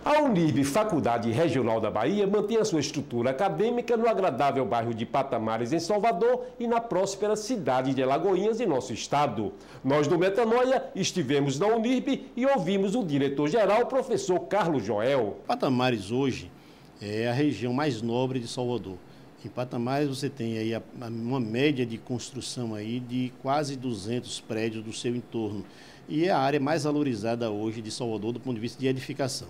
A Unirb, Faculdade Regional da Bahia, mantém a sua estrutura acadêmica no agradável bairro de Patamares, em Salvador, e na próspera cidade de Alagoinhas, em nosso estado. Nós do Metanoia estivemos na Unirb e ouvimos o diretor-geral, professor Carlos Joel. Patamares hoje é a região mais nobre de Salvador. Em Patamares você tem aí uma média de construção aí de quase 200 prédios do seu entorno. E é a área mais valorizada hoje de Salvador do ponto de vista de edificação.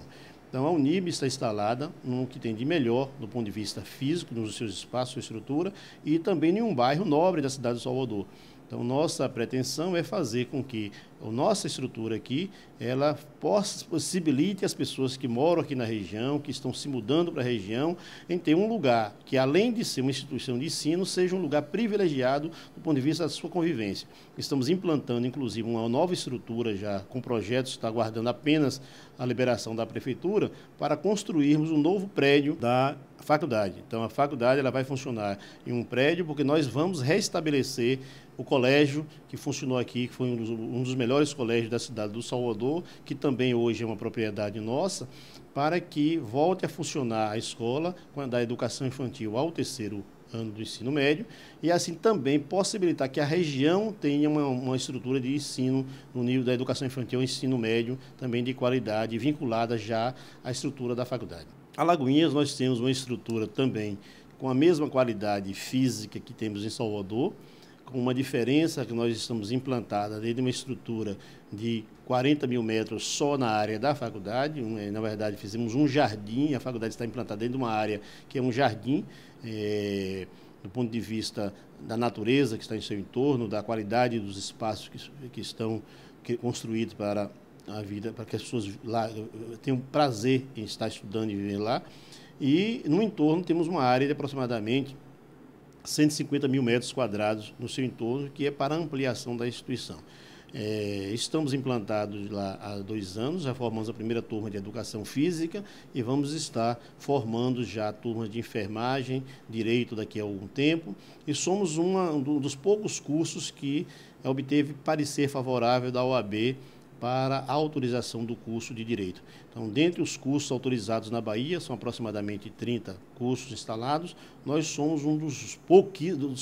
Então a Unirb está instalada no que tem de melhor do ponto de vista físico, nos seus espaços, sua estrutura, e também em um bairro nobre da cidade de Salvador. Então nossa pretensão é fazer com que a nossa estrutura aqui, ela possibilite as pessoas que moram aqui na região, que estão se mudando para a região, em ter um lugar que, além de ser uma instituição de ensino, seja um lugar privilegiado do ponto de vista da sua convivência. Estamos implantando, inclusive, uma nova estrutura já com projetos, está aguardando apenas a liberação da prefeitura, para construirmos um novo prédio da faculdade. Então a faculdade ela vai funcionar em um prédio, porque nós vamos restabelecer o colégio que funcionou aqui, que foi um dos melhores colégios da cidade do Salvador, que também hoje é uma propriedade nossa, para que volte a funcionar a escola da educação infantil ao terceiro ano do ensino médio e assim também possibilitar que a região tenha uma estrutura de ensino no nível da educação infantil ao ensino médio, também de qualidade, vinculada já à estrutura da faculdade. Alagoinhas nós temos uma estrutura também com a mesma qualidade física que temos em Salvador, com uma diferença que nós estamos implantada dentro de uma estrutura de 40 mil metros só na área da faculdade. Na verdade, fizemos um jardim, a faculdade está implantada dentro de uma área que é um jardim, do ponto de vista da natureza que está em seu entorno, da qualidade dos espaços que estão construídos para a vida, para que as pessoas lá tenham prazer em estar estudando e viver lá. E no entorno temos uma área de aproximadamente 150 mil metros quadrados no seu entorno, que é para a ampliação da instituição. Estamos implantados lá há 2 anos, já formamos a primeira turma de educação física e vamos estar formando já turmas de enfermagem, direito daqui a algum tempo, e somos um dos poucos cursos que obteve parecer favorável da OAB para a autorização do curso de Direito. Então, dentre os cursos autorizados na Bahia, são aproximadamente 30 cursos instalados, nós somos um dos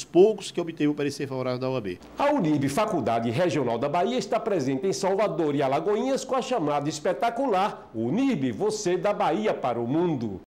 poucos que obteve o parecer favorável da OAB. A Unirb, Faculdade Regional da Bahia, está presente em Salvador e Alagoinhas com a chamada espetacular Unirb, você da Bahia para o mundo.